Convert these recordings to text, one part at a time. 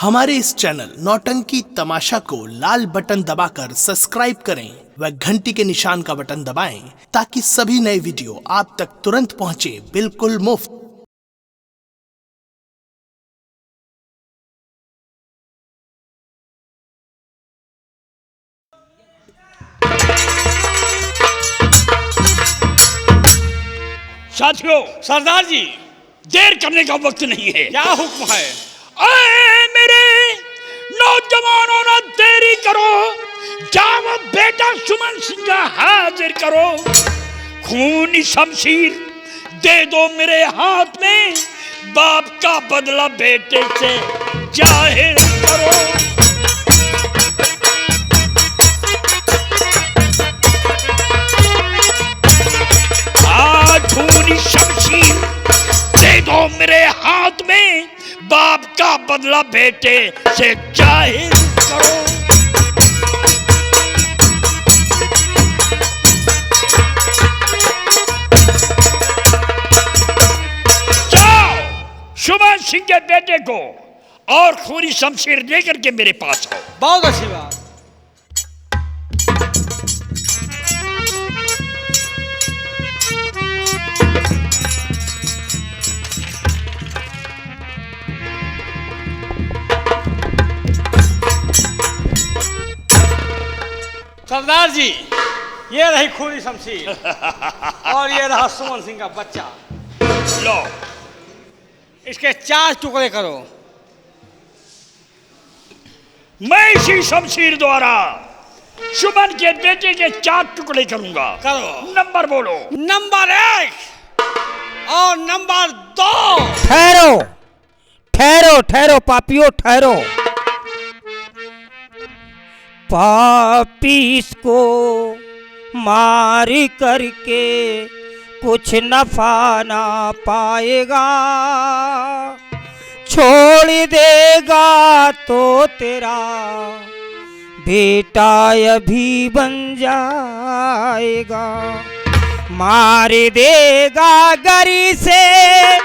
हमारे इस चैनल नौटंकी तमाशा को लाल बटन दबाकर सब्सक्राइब करें व घंटी के निशान का बटन दबाएं ताकि सभी नए वीडियो आप तक तुरंत पहुंचे बिल्कुल मुफ्त। साथियों, सरदार जी, देर करने का वक्त नहीं है। क्या हुक्म है? अरे मेरे नौजवानों, ना देरी करो, जाओ बेटा सुमन सिंह का हाजिर करो। खूनी शमशीर दे दो मेरे हाथ में, बाप का बदला बेटे से जाहिर करो। खूनी शमशीर दे दो मेरे हाथ में, बाप का बदला बेटे से जाहिर करो। जाओ सुमन सिंह के बेटे को और खूनी शमशीर लेकर के मेरे पास आओ। बहुत अच्छी बात। सरदार जी, ये रही खूनी शमशीर और ये रहा सुमन सिंह का बच्चा। लो, इसके 4 टुकड़े करो। मैं इसी शमशीर द्वारा सुमन के बेटे के 4 टुकड़े करूंगा। करो। नंबर बोलो। नंबर 1 और नंबर 2। ठहरो ठहरो ठहरो पापियों, ठहरो। पापी इसको मार करके कुछ नफा ना पाएगा, छोड़ देगा तो तेरा बेटा अभी बन जाएगा। मार देगा गरी से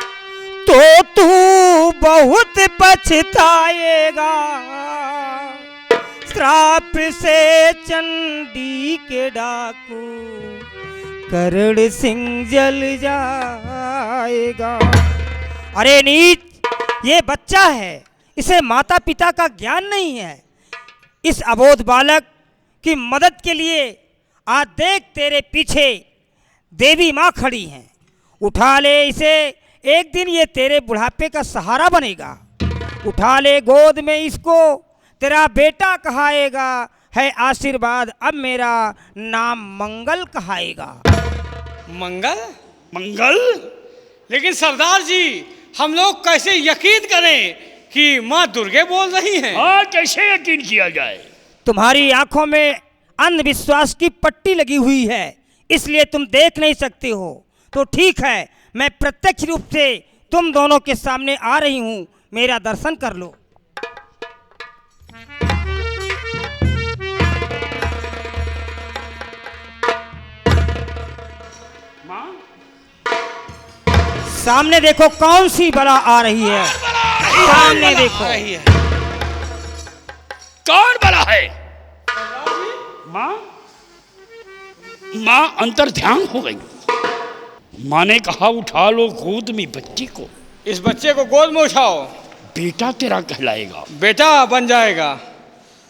तो तू बहुत पछताएगा। श्राप से चंडी के डाकू करण सिंह जल जाएगा। अरे नीच, ये बच्चा है, इसे माता पिता का ज्ञान नहीं है। इस अबोध बालक की मदद के लिए आज देख तेरे पीछे देवी माँ खड़ी हैं। उठा ले इसे, एक दिन ये तेरे बुढ़ापे का सहारा बनेगा। उठा ले गोद में इसको, तेरा बेटा कहाएगा। है आशीर्वाद अब मेरा नाम मंगल कहाएगा। मंगल? मंगल? लेकिन सरदार जी, हम लोग कैसे यकीन करें कि माँ दुर्गे बोल रही हैं? हाँ, कैसे यकीन किया जाए? तुम्हारी आंखों में अंधविश्वास की पट्टी लगी हुई है, इसलिए तुम देख नहीं सकते हो। तो ठीक है, मैं प्रत्यक्ष रूप से तुम दोनों के सामने आ रही हूँ, मेरा दर्शन कर लो। सामने देखो कौन सी बला आ रही है। सामने देखो। कौन बला है? माँ? माँ अंतर ध्यान हो गई। माँ ने कहा उठा लो गोद में बच्ची को। इस बच्चे को गोद में उठाओ, बेटा तेरा कहलाएगा। बेटा बन जाएगा,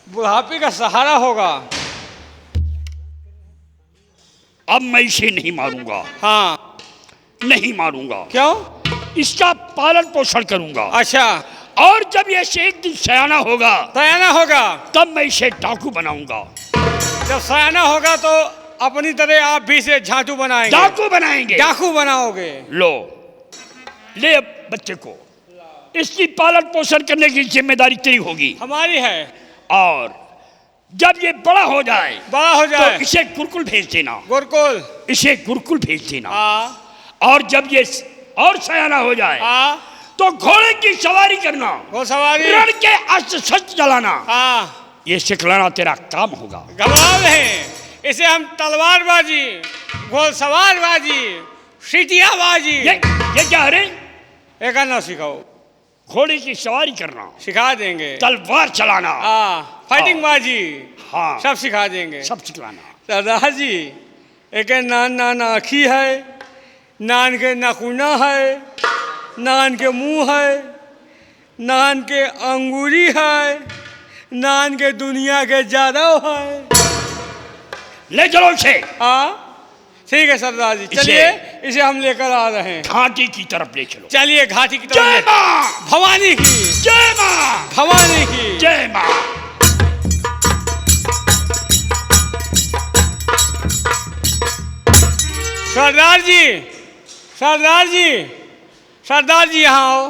बुढ़ापे का सहारा होगा। अब मैं इसे नहीं मारूंगा। हाँ, नहीं मारूंगा। क्यों? इसका पालन पोषण करूंगा। अच्छा, और जब ये एक दिन सयाना होगा, सयाना होगा, तब मैं इसे डाकू बनाऊंगा। जब सयाना होगा तो अपनी तरह आप भी इसे झांटू बनाएंगे। डाकू बनाएंगे। डाकू बनाओगे। लो, ले अब बच्चे को, इसकी पालन पोषण करने की जिम्मेदारी तेरी होगी। हमारी है। और जब ये बड़ा हो जाए, तो इसे गुरुकुल भेज देना। गुरुकुल? इसे गुरुकुल भेज देना। और जब ये और सयाना हो जाए, तो घोड़े की सवारी करना, घोड़सवारी, रण के अस्त्र शस्त्र चलाना, ये सिखलाना तेरा काम होगा। घबराओ नहीं, इसे हम तलवारबाजी, घोड़सवारबाजी, सीटियाबाजी, ये क्या है रे? एक ना सिखाओ। घोड़े की सवारी करना, सिखा देंगे। तलवार चलाना, फाइटिंग बाजी, हाँ सब सिखा देंगे। सब सिखलाना। सरदार जी, एक नान नान आँखी है, नान के नाखूना है, नान के मुंह है, नान के अंगूरी है, नान के दुनिया के जादव है। ले चलो इसे। ठीक है सरदार जी, चलिए इसे हम लेकर आ रहे हैं। घाटी की तरफ ले चलो। चलिए घाटी की जय तरफ। मां भवानी की जय, मां भवानी की जय मां। सरदार जी, सरदार जी, सरदार जी यहाँ आओ।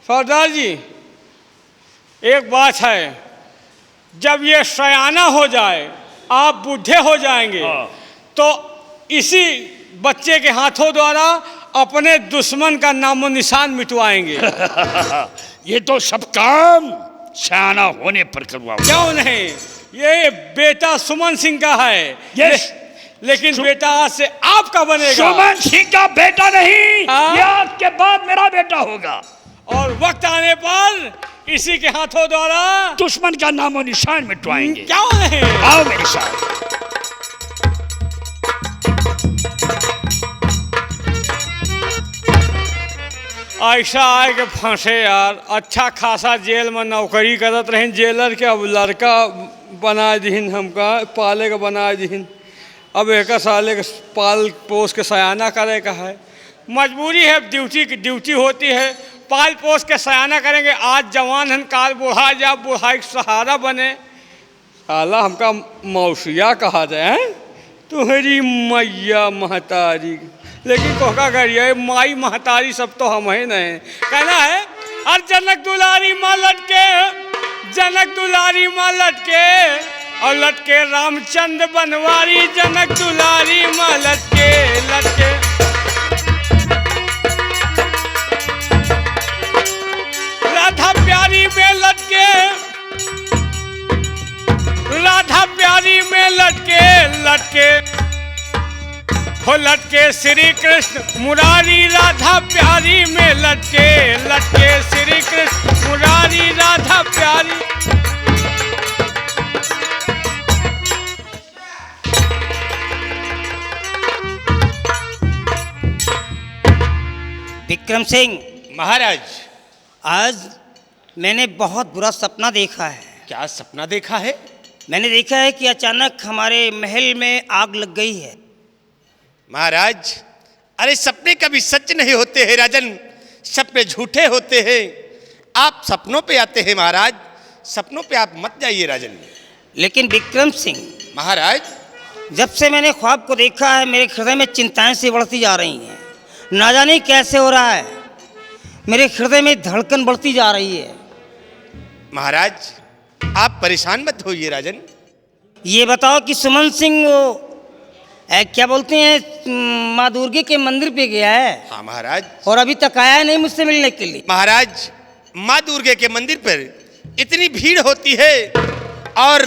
सरदार जी, एक बात है, जब ये सयाना हो जाए, आप बूढ़े हो जाएंगे, तो इसी बच्चे के हाथों द्वारा अपने दुश्मन का नामो निशान मिटवाएंगे। ये तो सब काम सयाना होने पर करवाओ। क्यों नहीं, ये बेटा सुमन सिंह का है। यस, लेकिन बेटा आज से आपका बनेगा। सुमन सिंह का बेटा नहीं, ये आज के बाद मेरा बेटा होगा। और वक्त आने पर इसी के हाथों द्वारा दुश्मन का नामो निशान मिटवाएंगे। क्यों नहीं? आओ मेरे साथ। ऐसा आए के फंसे यार, अच्छा खासा जेल में नौकरी करत रही जेलर के, अब लड़का बना दीन, हमका पाले का बना दीन, अब एक साले के पाल पोस के सयाना करे का है। मजबूरी है, ड्यूटी होती है, पाल पोस के सयाना करेंगे। आज जवान हन, काल बूढ़ा जा, बूढ़ाई सहारा बने। साला हमका मौसिया कहा जाए, तुम्हारी मैया महतारी, लेकिन कोका करिए माई महतारी सब तो हम ही नहीं। कहना है, और जनक दुलारी माँ लटके, जनक दुलारी माँ लटके, और लटके रामचंद्र बनवारी, जनक दुलारी माँ लटके लटके। राधा प्यारी में लटके, राधा प्यारी में लटके लटके, हो लटके श्री कृष्ण मुरारी, राधा प्यारी में लटके लटके, श्री कृष्ण मुरारी, राधा प्यारी। विक्रम सिंह महाराज, आज मैंने बहुत बुरा सपना देखा है। क्या सपना देखा है? मैंने देखा है कि अचानक हमारे महल में आग लग गई है। महाराज, अरे सपने कभी सच नहीं होते हैं राजन, सपने झूठे होते हैं। आप सपनों पे आते हैं महाराज, सपनों पे आप मत जाइए राजन। लेकिन विक्रम सिंह, महाराज, जब से मैंने ख्वाब को देखा है, मेरे हृदय में चिंताएं से बढ़ती जा रही हैं। ना जाने कैसे हो रहा है, मेरे हृदय में धड़कन बढ़ती जा रही है। महाराज, आप परेशान मत होइए राजन। ये बताओ कि सुमन सिंह वो क्या बोलते हैं, माँ दुर्गे के मंदिर पे गया है? हाँ महाराज। और अभी तक आया नहीं मुझसे मिलने के लिए। महाराज, माँ दुर्गे के मंदिर पर इतनी भीड़ होती है और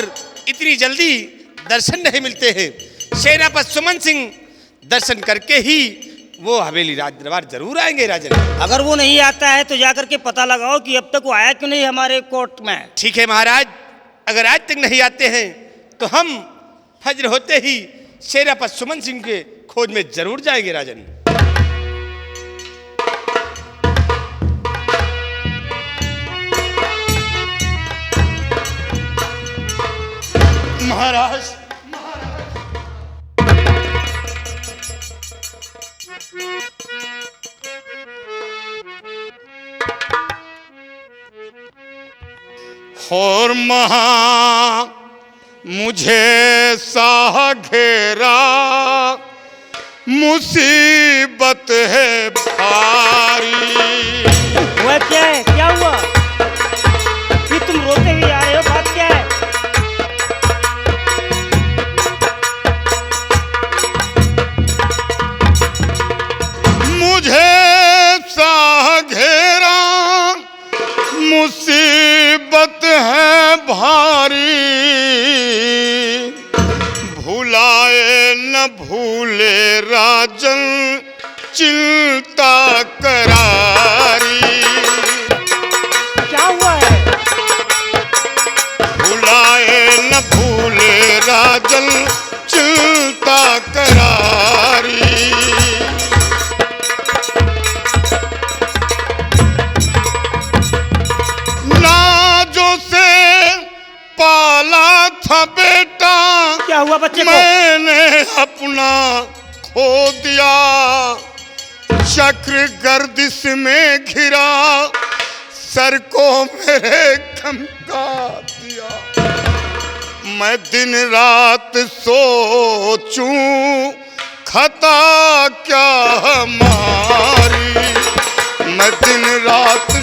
इतनी जल्दी दर्शन नहीं मिलते हैं। सेनापति सुमन सिंह दर्शन करके ही वो हवेली राज दरबार जरूर आएंगे राजन। अगर वो नहीं आता है तो जाकर के पता लगाओ कि अब तक वो आया क्यों नहीं हमारे कोर्ट में। ठीक है महाराज, अगर आज तक नहीं आते हैं तो हम फज्र होते ही सेनापति सुमन सिंह के खोज में जरूर जाएंगे राजन। महाराज, और महा मुझे सा घेरा, मुसीबत है भारी। हुआ क्या है, क्या हुआ? ये तुम रोते हुए आए हो, बात क्या है? मुझे सा घेरा, मुसीबत है भारी, भुलाए न भूले राजन चिंता करारी। दूंगा बच्चे को। मैंने अपना खो दिया, चक्र गर्दिश में घिरा, सर को मेरे खमका दिया। मैं दिन रात सोचूं खता क्या हमारी, मैं दिन रात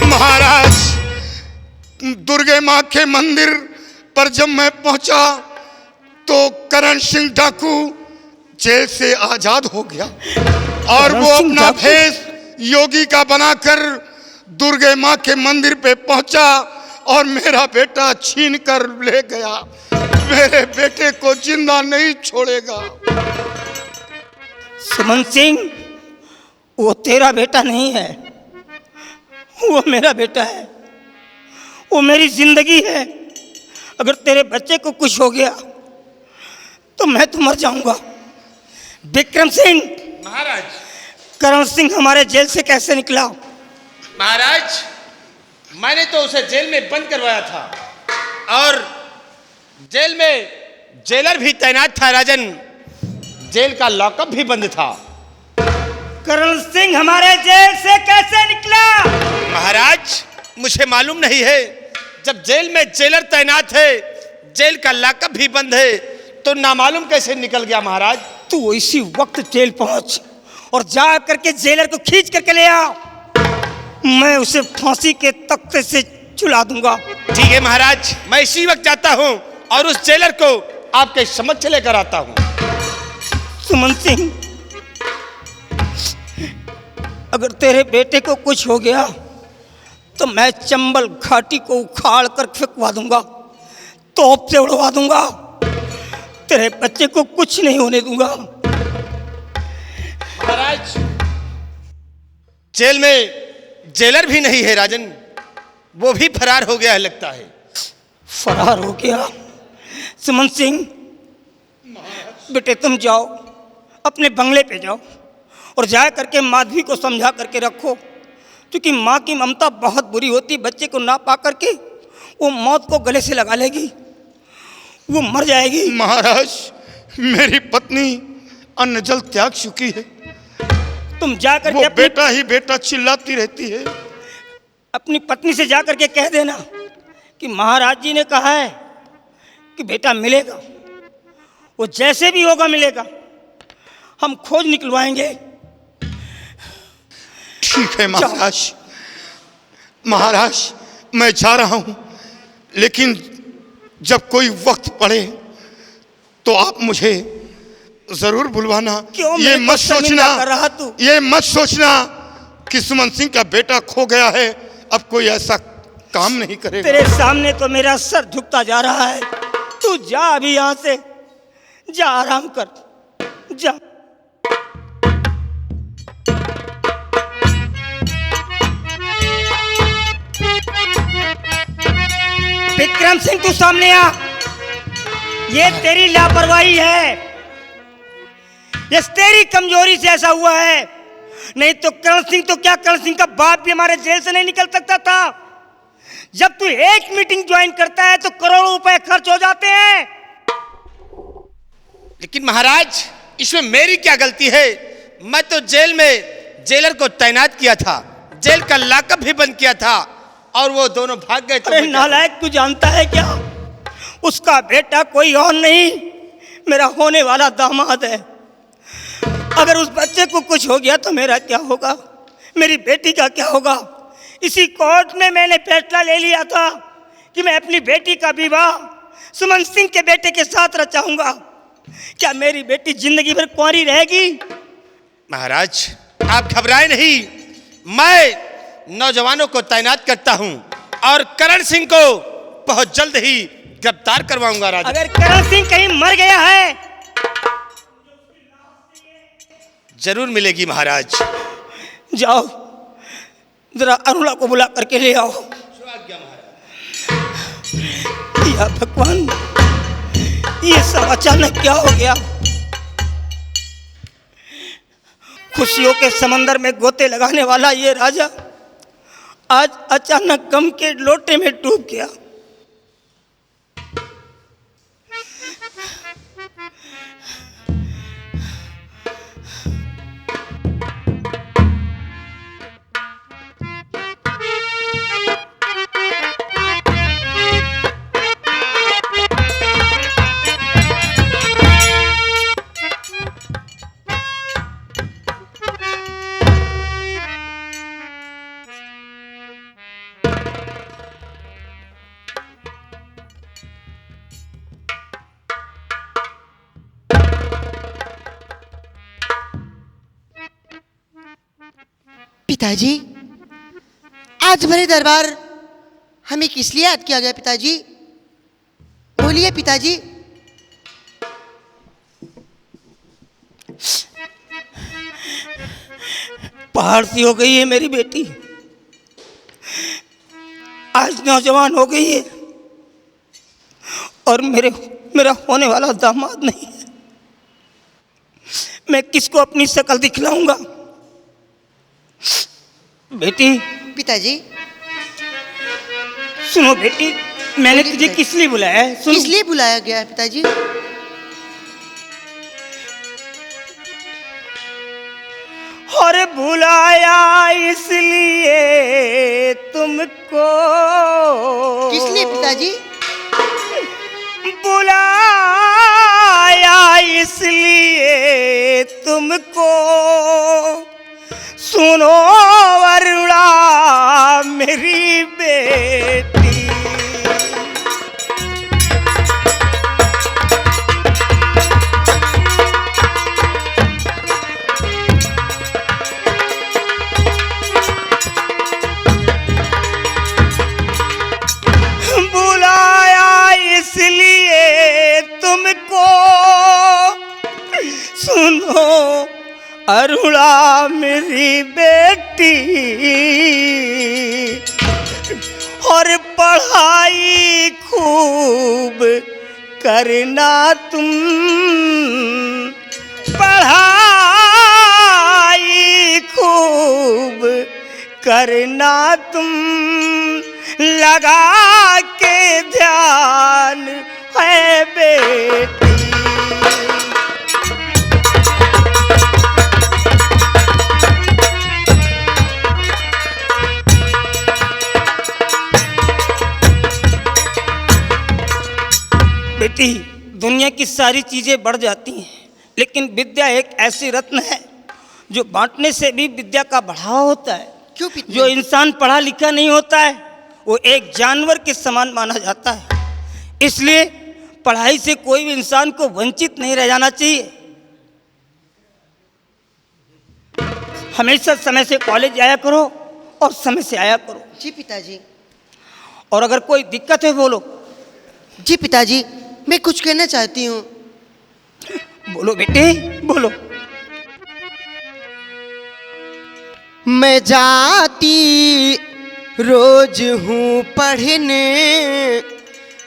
महाराज दुर्गे माँ के मंदिर पर जब मैं पहुंचा तो करण सिंह डाकू जेल से आजाद हो गया और वो अपना भेष योगी का बनाकर दुर्गे माँ के मंदिर पे पहुंचा और मेरा बेटा छीन कर ले गया। मेरे बेटे को जिंदा नहीं छोड़ेगा। सुमन सिंह, वो तेरा बेटा नहीं है, वो मेरा बेटा है, वो मेरी जिंदगी है। अगर तेरे बच्चे को कुछ हो गया तो मैं तो मर जाऊंगा। विक्रम सिंह, महाराज। करण सिंह हमारे जेल से कैसे निकला? महाराज, मैंने तो उसे जेल में बंद करवाया था और जेल में जेलर भी तैनात था राजन। जेल का लॉकअप भी बंद था। करण सिंह हमारे जेल से कैसे निकला? महाराज, मुझे मालूम नहीं है। जब जेल में जेलर तैनात है, जेल का लॉकअप भी बंद है, तो नामालूम कैसे निकल गया महाराज? तू इसी वक्त जेल पहुंच और जा करके जेलर को खींच करके ले आ। मैं उसे फांसी के तख्ते से झुला दूंगा। ठीक है महाराज, मैं इसी वक्त जाता हूँ और उस जेलर को आपके समक्ष लेकर आता हूँ। सुमन सिंह, अगर तेरे बेटे को कुछ हो गया तो मैं चंबल घाटी को उखाड़ कर फेंकवा दूंगा, तोप से उड़वा दूंगा। तेरे बच्चे को कुछ नहीं होने दूंगा। महाराज, जेल में जेलर भी नहीं है राजन, वो भी फरार हो गया है लगता है। फरार हो गया? सुमन सिंह बेटे, तुम जाओ अपने बंगले पे जाओ और जा करके माधवी को समझा करके रखो, क्योंकि माँ की ममता बहुत बुरी होती। बच्चे को ना पा करके वो मौत को गले से लगा लेगी, वो मर जाएगी। महाराज, मेरी पत्नी अन्न जल त्याग चुकी है। तुम जा करके वो बेटा ही बेटा चिल्लाती रहती है। अपनी पत्नी से जा करके कह देना कि महाराज जी ने कहा है कि बेटा मिलेगा, वो जैसे भी होगा मिलेगा, हम खोज निकलवाएंगे। ठीक है महाराज। महाराज, मैं जा रहा हूं, लेकिन जब कोई वक्त पड़े तो आप मुझे जरूर बुलवाना। क्यों ये मत सोचना, कर रहा तू? ये मत सोचना कि सुमन सिंह का बेटा खो गया है, अब कोई ऐसा काम नहीं करेगा। तेरे सामने तो मेरा सर झुकता जा रहा है। तू जा अभी यहां से, जा आराम कर, जा। विक्रम सिंह, तू सामने आ। ये तेरी लापरवाही है, ये तेरी कमजोरी से ऐसा हुआ है। नहीं तो करण सिंह तो क्या, करण सिंह का बाप भी हमारे जेल से नहीं निकल सकता था। जब तू एक मीटिंग ज्वाइन करता है तो करोड़ों रुपए खर्च हो जाते हैं। लेकिन महाराज, इसमें मेरी क्या गलती है? मैं तो जेल में जेलर को तैनात किया था, जेल का लॉकअप भी बंद किया था और वो दोनों भाग गए। अरे नालायक, तू जानता है क्या, उसका बेटा कोई और नहीं, मेरा होने वाला दामाद है। अगर उस बच्चे को कुछ हो गया तो मेरा क्या होगा, मेरी बेटी का क्या होगा? इसी कोर्ट में मैंने फैसला ले लिया था कि मैं अपनी बेटी का विवाह सुमन सिंह के बेटे के साथ रचाऊंगा। क्या मेरी बेटी जिंदगी भर कुंवारी रहेगी? महाराज, आप घबराए नहीं, मैं नौजवानों को तैनात करता हूं और करण सिंह को बहुत जल्द ही गिरफ्तार करवाऊंगा। राजा, अगर करण सिंह कहीं मर गया है, जरूर मिलेगी महाराज। जाओ जरा अरुणा को बुला करके ले आओ। या भगवान, ये सब अचानक क्या हो गया? खुशियों के समंदर में गोते लगाने वाला ये राजा आज अचानक गम के लोटे में डूब गया। पिताजी, आज भरे दरबार हमें किस लिए याद किया गया पिताजी? बोलिए पिताजी। पहाड़ सी हो गई है मेरी बेटी, आज नौजवान हो गई है और मेरा होने वाला दामाद नहीं है। मैं किसको अपनी शक्ल दिखलाऊंगा? बेटी। पिताजी। सुनो बेटी, मैंने तुझे किस लिए बुलाया है? किस लिए बुलाया गया है पिताजी? और बुलाया इसलिए तुमको। किस लिए पिताजी? बुलाया इसलिए तुमको, सुनो वरुणा मेरी बेटी। बुलाया इसलिए तुमको, सुनो अरुणा मेरी बेटी। और पढ़ाई खूब करना तुम, पढ़ाई खूब करना तुम, लगा के ध्यान है बेटी। बेटी, दुनिया की सारी चीज़ें बढ़ जाती हैं, लेकिन विद्या एक ऐसी रत्न है जो बांटने से भी विद्या का बढ़ावा होता है। क्यों पिताजी? जो इंसान पढ़ा लिखा नहीं होता है वो एक जानवर के समान माना जाता है। इसलिए पढ़ाई से कोई भी इंसान को वंचित नहीं रह जाना चाहिए। हमेशा समय से कॉलेज जाया करो और समय से आया करो। जी पिताजी। और अगर कोई दिक्कत है बोलो। जी पिताजी, मैं कुछ कहना चाहती हूँ। बोलो बेटे, बोलो। मैं जाती रोज हूँ पढ़ने,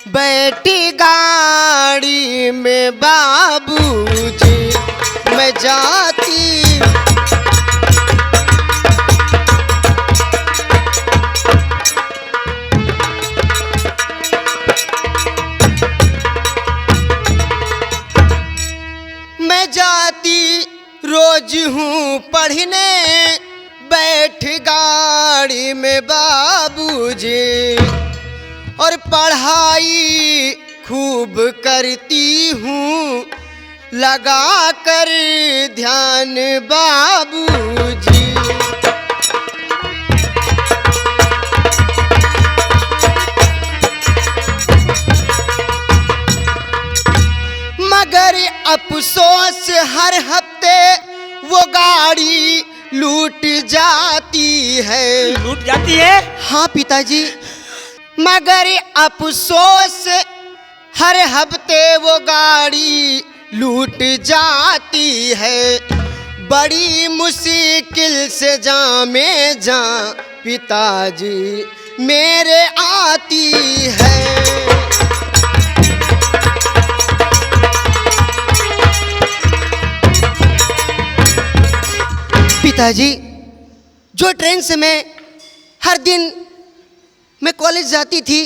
बैठी गाड़ी में बाबूजी। मैं जाती रोज हूँ पढ़ने, बैठ गाड़ी में बाबूजी। और पढ़ाई खूब करती हूँ, लगा कर ध्यान बाबूजी। मगर अफसोस हर हफ्ते वो गाड़ी लूट जाती है। लूट जाती है? हाँ पिताजी, मगर अफसोस हर हफ्ते वो गाड़ी लूट जाती है। बड़ी मुश्किल से में जा पिताजी मेरे आती है। पिताजी, जो ट्रेन से मैं हर दिन मैं कॉलेज जाती थी,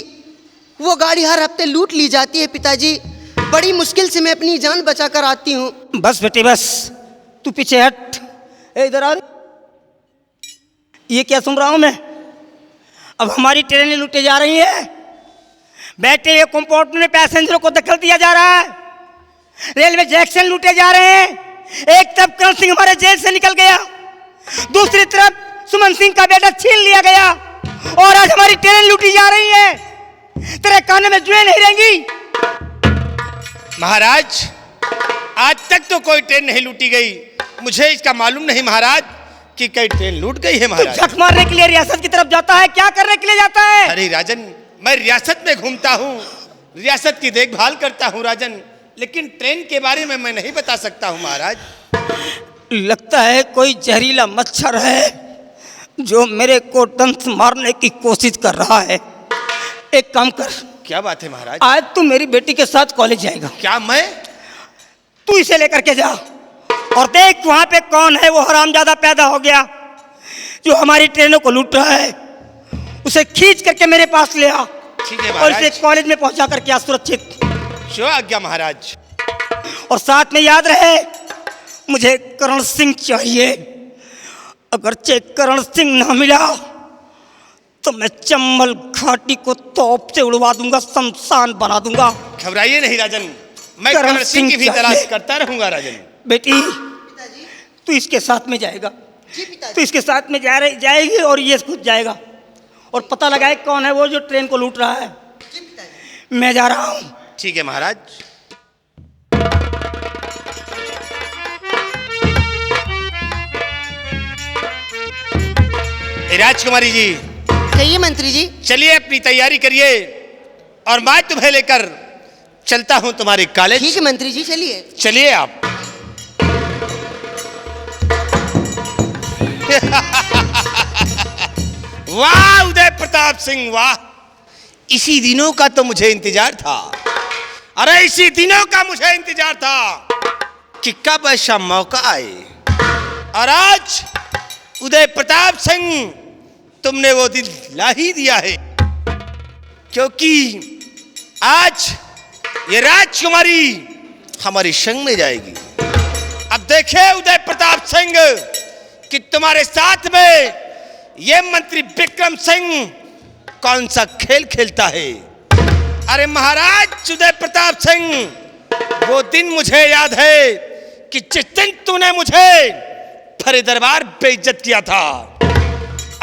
वो गाड़ी हर हफ्ते लूट ली जाती है पिताजी। बड़ी मुश्किल से मैं अपनी जान बचा कर आती हूँ। बस बेटे बस, तू पीछे हट। ए इधर आ। ये क्या सुन रहा हूँ मैं? अब हमारी ट्रेनें लूटे जा रही है। बैठे हुए कंपार्टमेंट में पैसेंजरों को धक्का दिया जा रहा है। रेलवे जंक्शन लूटे जा रहे हैं। एक तरफ करण सिंह हमारे जेल से निकल गया, दूसरी तरफ सुमन सिंह का बेटा छीन लिया गया, और आज हमारी ट्रेन लूटी जा रही है। तेरे कानों में जुएं नहीं रहेंगी। महाराज, आज तक तो कोई ट्रेन नहीं लूटी गई। मुझे इसका मालूम नहीं महाराज कि कई ट्रेन लूट गई है महाराज। झक मारने के लिए रियासत की तरफ जाता है, क्या करने के लिए जाता है? अरे राजन, मैं रियासत में घूमता हूँ, रियासत की देखभाल करता हूँ राजन, लेकिन ट्रेन के बारे में मैं नहीं बता सकता हूँ महाराज। लगता है कोई जहरीला मच्छर है जो मेरे को डंक मारने की कोशिश कर रहा है। एक काम कर। क्या बात है महाराज? आज तू मेरी बेटी के साथ कॉलेज जाएगा। क्या मैं? तू इसे लेकर के जा और देख वहां पे कौन है वो हरामजादा पैदा हो गया जो हमारी ट्रेनों को लूट रहा है। उसे खींच करके मेरे पास ले आ। ठीक है और महाराज। इसे कॉलेज में पहुंचा करके आ सुरक्षित। जो आज्ञा महाराज। और साथ में याद रहे, मुझे करण सिंह चाहिए। अगर चेक करण सिंह ना मिला तो मैं चंबल घाटी को तोप से उड़वा दूंगा, शमशान बना दूंगा। घबराइए नहीं राजन, मैं करण सिंह की भी तलाश करता रहूंगा राजन। बेटी, तू इसके साथ में जाएगा। जी पिताजी। तू इसके साथ में जाएगी और ये खुद जाएगा और पता लगाए कौन है वो जो ट्रेन को लूट रहा है। जी पिताजी। मैं जा रहा हूँ। ठीक है महाराज। राजकुमारी जी, कहिए मंत्री जी। चलिए अपनी तैयारी करिए और मैं तुम्हें लेकर चलता हूं तुम्हारे कॉलेज। ठीक है मंत्री जी, चलिए। चलिए आप। वाह उदय प्रताप सिंह, वाह! इसी दिनों का तो मुझे इंतजार था। अरे इसी दिनों का मुझे इंतजार था कि कब ऐसा मौका आए। और आज उदय प्रताप सिंह, तुमने वो दिन ला ही दिया है, क्योंकि आज ये राजकुमारी हमारे संग में जाएगी। अब देखे उदय प्रताप सिंह कि तुम्हारे साथ में ये मंत्री विक्रम सिंह कौन सा खेल खेलता है। अरे महाराज उदय प्रताप सिंह, वो दिन मुझे याद है कि जिस दिन तूने मुझे फरे दरबार बेइज्जत किया था।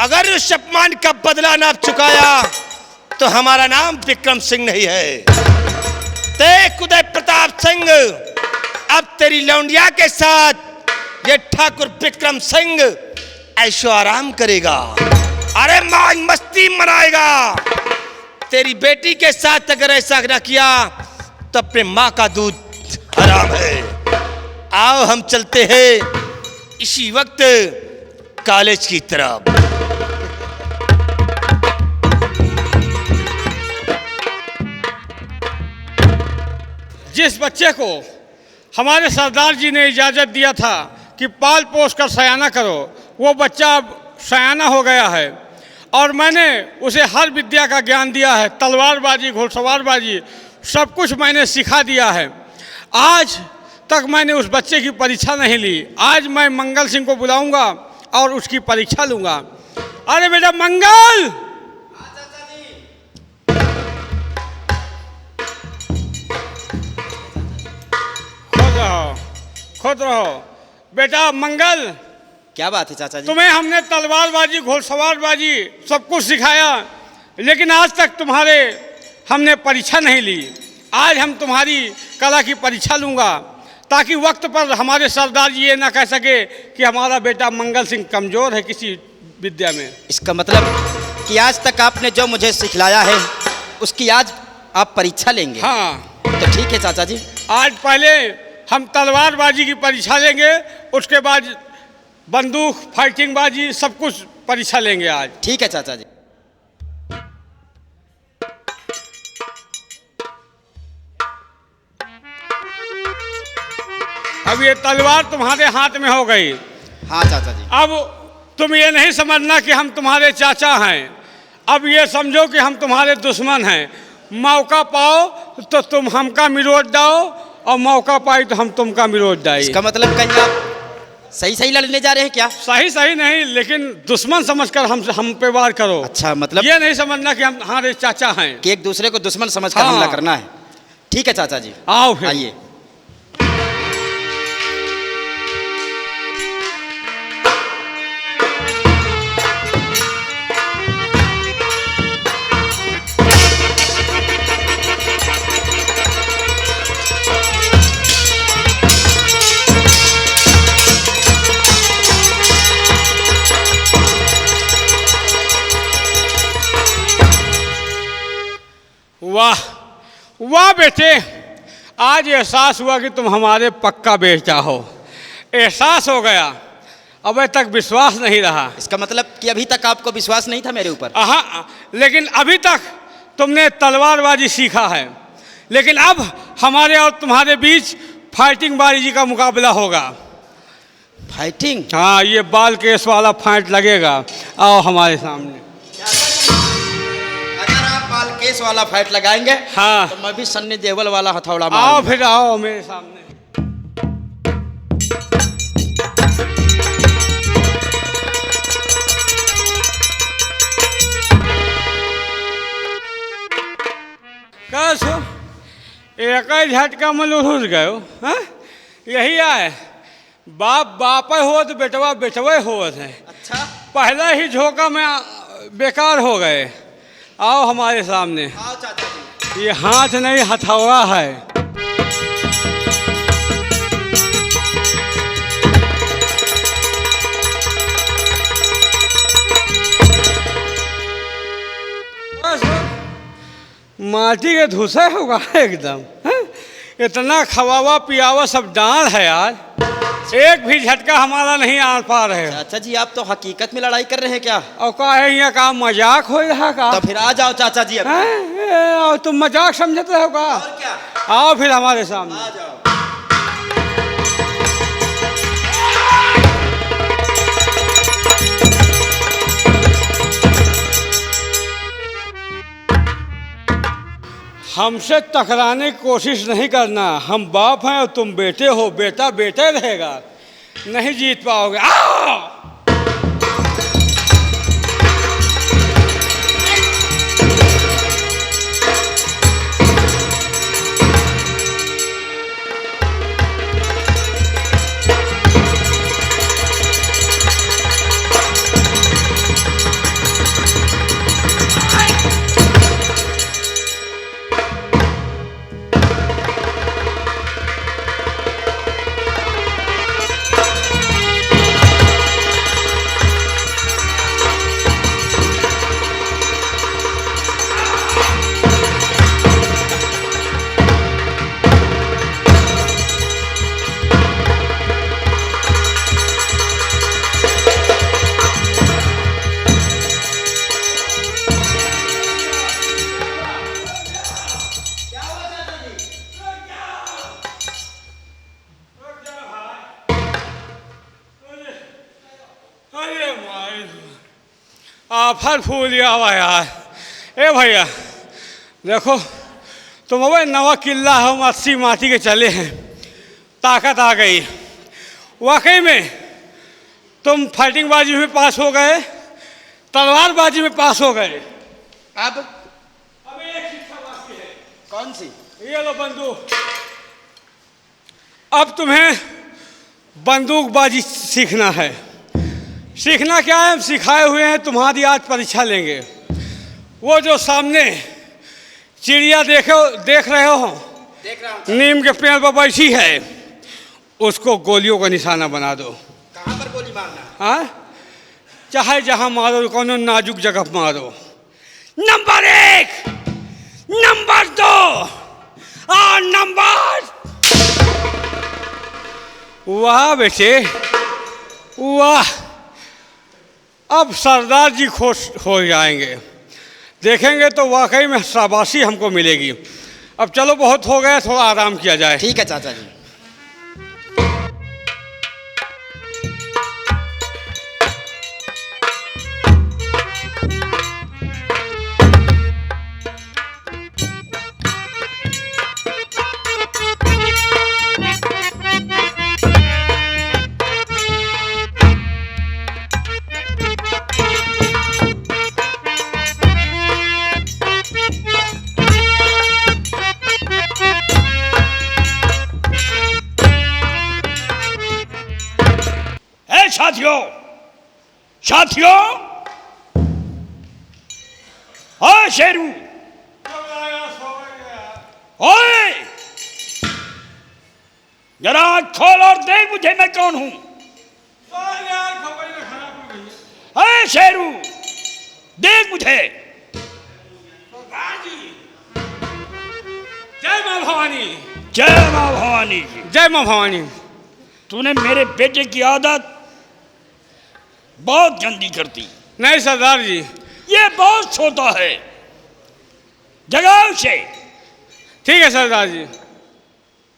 अगर उस अपमान का बदला ना चुकाया तो हमारा नाम विक्रम सिंह नहीं है। देख उदय प्रताप सिंह, अब तेरी लौंडिया के साथ ये ठाकुर विक्रम सिंह ऐशो आराम करेगा। अरे मौज मस्ती मनाएगा। तेरी बेटी के साथ अगर ऐसा ना किया तो अपने माँ का दूध हराम है। आओ हम चलते हैं इसी वक्त कॉलेज की तरफ। जिस बच्चे को हमारे सरदार जी ने इजाज़त दिया था कि पाल पोस कर सयाना करो, वो बच्चा अब सयाना हो गया है और मैंने उसे हर विद्या का ज्ञान दिया है। तलवारबाजी, घुड़सवारबाजी, सब कुछ मैंने सिखा दिया है। आज तक मैंने उस बच्चे की परीक्षा नहीं ली। आज मैं मंगल सिंह को बुलाऊंगा और उसकी परीक्षा लूँगा। अरे बेटा मंगल, खुद रहो। बेटा मंगल, क्या बात है चाचा जी? तुम्हें हमने तलवारबाजी, घुड़सवारबाजी सब कुछ सिखाया, लेकिन आज तक तुम्हारे हमने परीक्षा नहीं ली। आज हम तुम्हारी कला की परीक्षा लूँगा ताकि वक्त पर हमारे सरदार जी ये ना कह सके कि हमारा बेटा मंगल सिंह कमज़ोर है किसी विद्या में। इसका मतलब कि आज तक आपने जो मुझे सिखलाया है उसकी आज आप परीक्षा लेंगे? हाँ तो ठीक है चाचा जी। आज पहले हम तलवारबाजी की परीक्षा लेंगे, उसके बाद बंदूक, फाइटिंग बाजी, सब कुछ परीक्षा लेंगे आज। ठीक है चाचा जी। अब ये तलवार तुम्हारे हाथ में हो गई, हाँ चाचा जी। अब तुम ये नहीं समझना कि हम तुम्हारे चाचा हैं, अब ये समझो कि हम तुम्हारे दुश्मन हैं। मौका पाओ तो तुम हमका मिरोट डाओ और मौका पाई तो हम तुमका मिरोट डाई। इसका मतलब कहीं आप सही सही लड़ने जा रहे हैं क्या? सही सही नहीं, लेकिन दुश्मन समझकर हम पे वार करो। अच्छा, मतलब ये नहीं समझना कि हम हमारे चाचा हैं, कि एक दूसरे को दुश्मन समझकर हाँ। हमला करना है। ठीक है चाचा जी, आओ फिर। आइए। वाह वाह बेटे, आज एहसास हुआ कि तुम हमारे पक्का बेटा हो। एहसास हो गया, अब तक विश्वास नहीं रहा। इसका मतलब कि अभी तक आपको विश्वास नहीं था मेरे ऊपर? हाँ, लेकिन अभी तक तुमने तलवारबाजी सीखा है, लेकिन अब हमारे और तुम्हारे बीच फाइटिंग बाजी का मुकाबला होगा। फाइटिंग? हाँ, ये बाल केस वाला फाइट लगेगा। आओ हमारे सामने। अगर आप बाल केस वाला फाइट लगाएंगे हाँ, तो मैं भी सन्नी देओल वाला हथौड़ा आओ मारूंगा। फिर आओ मेरे सामने। कैसो एक ही झटका में लुढ़ गए हो? हाँ? यही आए, बाप बाप हो तो बेटवा बेटवे हो है। अच्छा, पहले ही झोंका में बेकार हो गए। आओ हमारे सामने। आओ चाचा जी। ये हाथ नहीं हथौड़ा है। माटी के धुसे होगा एकदम। हाँ? इतना खवावा पियावा सब डाल है यार, एक भी झटका हमारा नहीं आ पा रहे हो। चाचा जी, आप तो हकीकत में लड़ाई कर रहे हैं क्या? और का है यहाँ का मजाक हो रहा का? तो फिर आ जाओ चाचा जी। और तुम मजाक समझते हो का? और क्या? आओ फिर हमारे सामने। आ जाओ। हमसे टकराने की कोशिश नहीं करना। हम बाप हैं और तुम बेटे हो, बेटा बेटे रहेगा, नहीं जीत पाओगे। आओ! आफर फूल हुआ यार। ए भैया देखो, तुम अब नवा किला हम 80 माटी के चले हैं, ताकत आ गई। वाकई में तुम फाइटिंग बाजी में पास हो गए, तलवारबाजी में पास हो गए। अब एक शिक्षा बाकी है। कौन सी? ये लो बंदूक। अब तुम्हें बंदूकबाजी सीखना है। सीखना क्या है, हम सिखाए हुए हैं, तुम्हारी आज परीक्षा लेंगे। वो जो सामने चिड़िया देख रहे हो, देख रहा हूँ। नीम के पेड़ पर बैठी है, उसको गोलियों का निशाना बना दो। कहाँ पर गोली मारना? हाँ, चाहे जहां मारो, कोनो नाजुक जगह मारो। नंबर 1, नंबर 2 और नंबर। वाह बेटे वाह, अब सरदार जी खुश हो जाएंगे, देखेंगे तो वाकई में शाबाशी हमको मिलेगी। अब चलो, बहुत हो गया, थोड़ा आराम किया जाए। ठीक है चाचा जी। साथियों, साथियों, ओए शेरू, ओए जरा आँख खोल और देख मुझे मैं कौन हूं। ओए शेरू, देख मुझे। जय माँ भवानी। जय माँ भवानी जी। जय माँ भवानी। तूने मेरे बेटे की आदत बहुत गंदी कर दी। नहीं सरदार जी। ये बहुत सोता है, जगाओ उसे। ठीक है सरदार जी।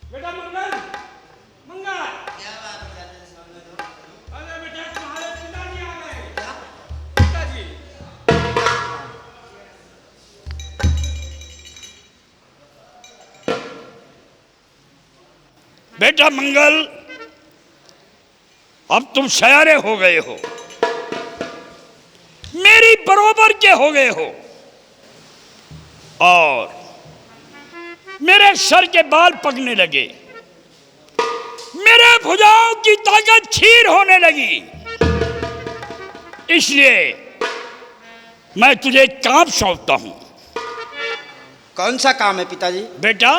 बेटा मंगल, मंगल। अरे बेटा तुम्हारे पिताजी आ गए। पिताजी। बेटा मंगल, अब तुम सयाने हो गए हो, मेरी बरोबर के हो गए हो और मेरे सर के बाल पकने लगे, मेरे भुजाओं की ताकत क्षीण होने लगी। इसलिए मैं तुझे काम सौंपता हूं। कौन सा काम है पिताजी? बेटा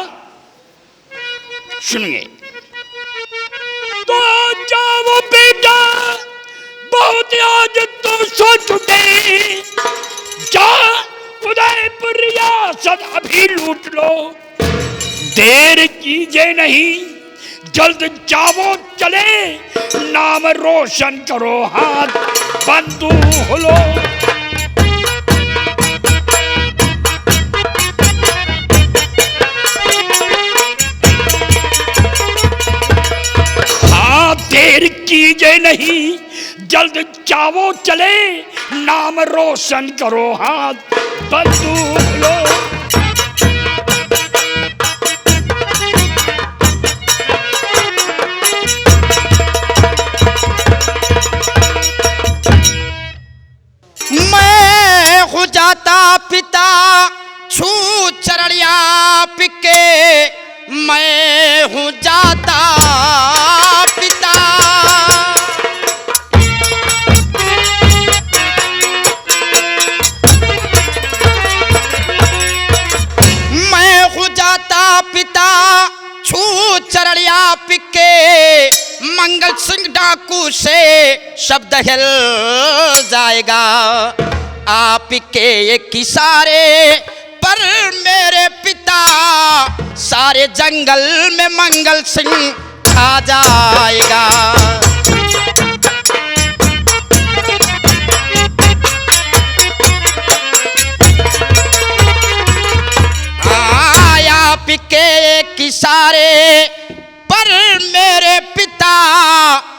सुनिए। तो जाओ बेटा, बहुत आज तुम सो चुके, जा उदयपुर रियासत अभी लूट लो, देर कीजिए नहीं, जल्द जाओ चले, नाम रोशन करो, हाथ बंदूक लो। देर कीजिए नहीं, जल्द जाओ चले, नाम रोशन करो, हाथ बंदूक लो। मैं हो जाता पिता छू चरणिया पिके, मैं हूँ जाता पिता। मैं हूँ जाता पिता छू चरणिया पिके, मंगल सिंह डाकू से शब्द हिल जाएगा, आपके एक इशारे पर मेरे पिता सारे जंगल में मंगल सिंह छा जाएगा। आपके एक इशारे पर मेरे पिता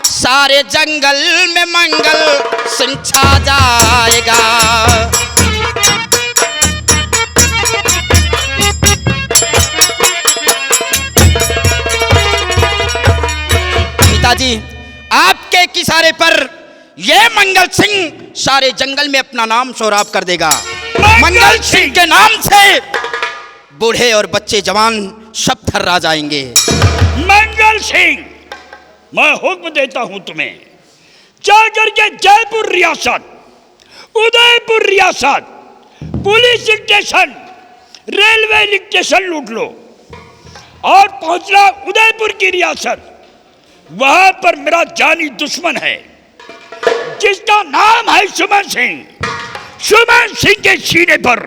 सारे जंगल में मंगल सिंह छा जाएगा। पिताजी, आपके एक इशारे पर यह मंगल सिंह सारे जंगल में अपना नाम शोराब कर देगा। मंगल सिंह के नाम से बूढ़े और बच्चे जवान सब थर्रा जाएंगे। मंगल सिंह, मैं हुक्म देता हूं तुम्हें, जाकर के जयपुर रियासत, उदयपुर रियासत, पुलिस स्टेशन, रेलवे स्टेशन लूट लो और पहुंचना उदयपुर की रियासत। वहां पर मेरा जानी दुश्मन है जिसका नाम है सुमन सिंह। सुमन सिंह के सीने पर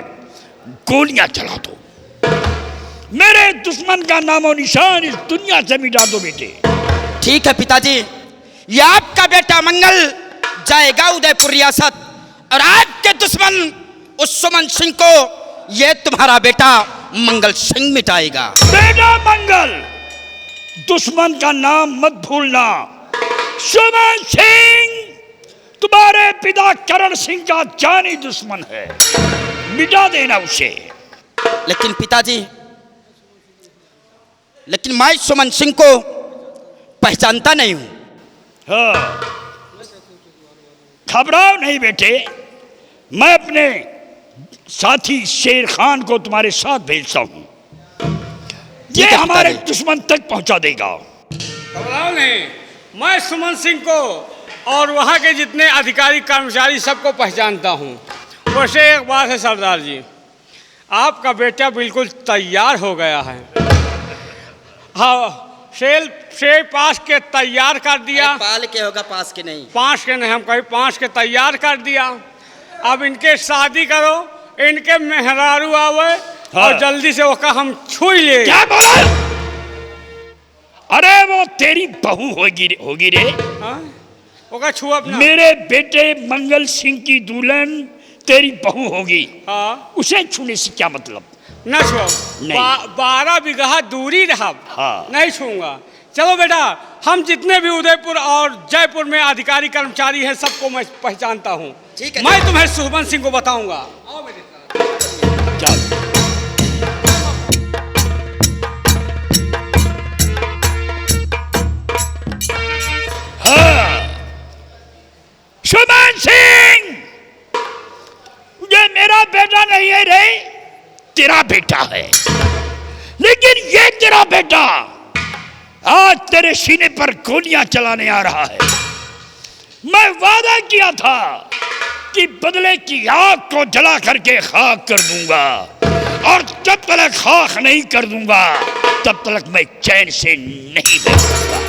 गोलियां चला दो। मेरे दुश्मन का नामो निशान इस दुनिया से मिटा दो बेटे। ठीक है पिताजी, ये आपका बेटा मंगल जाएगा उदयपुर रियासत और आपके दुश्मन उस सुमन सिंह को ये तुम्हारा बेटा मंगल सिंह मिटाएगा। बेटा मंगल, दुश्मन का नाम मत भूलना। सुमन सिंह तुम्हारे पिता करण सिंह का जानी दुश्मन है, मिटा देना उसे। लेकिन पिताजी, लेकिन मैं सुमन सिंह को पहचानता नहीं हूं। हाँ, घबराओ नहीं बेटे, मैं अपने साथी शेर खान को तुम्हारे साथ भेजता हूं, ये हमारे दुश्मन तक पहुंचा देगा। घबराओ नहीं, मैं सुमन सिंह को और वहाँ के जितने अधिकारी कर्मचारी सबको पहचानता हूँ। वैसे एक बात है सरदार जी, आपका बेटा बिल्कुल तैयार हो गया है। हाँ, से पास के तैयार कर दिया। पाल के होगा, पास के नहीं। पास के नहीं, हम कहीं पास के तैयार कर दिया। अब इनके शादी करो, इनके मेहरारू आवे और जल्दी से वो हम छू ले। क्या बोला? अरे वो तेरी बहू होगी रे। ओका छू अपना। मेरे बेटे मंगल सिंह की दुल्हन तेरी बहू होगी। हाँ, उसे छूने से क्या मतलब? न छो। नहीं। 12 बीघा दूरी रहा। हाँ। नहीं छूंगा। चलो बेटा, हम जितने भी उदयपुर और जयपुर में अधिकारी कर्मचारी हैं सबको मैं पहचानता हूँ। ठीक है। मैं तुम्हें सुमन सिंह को बताऊंगा। आओ मेरे साथ। चल। हाँ, सुमन सिंह, ये मेरा बेटा नहीं है रे, तेरा बेटा है। लेकिन ये तेरा बेटा आज तेरे सीने पर गोलियां चलाने आ रहा है। मैं वादा किया था कि बदले की आग को जला करके खाक कर दूंगा, और जब तक खाक नहीं कर दूंगा तब तक मैं चैन से नहीं बैठूंगा।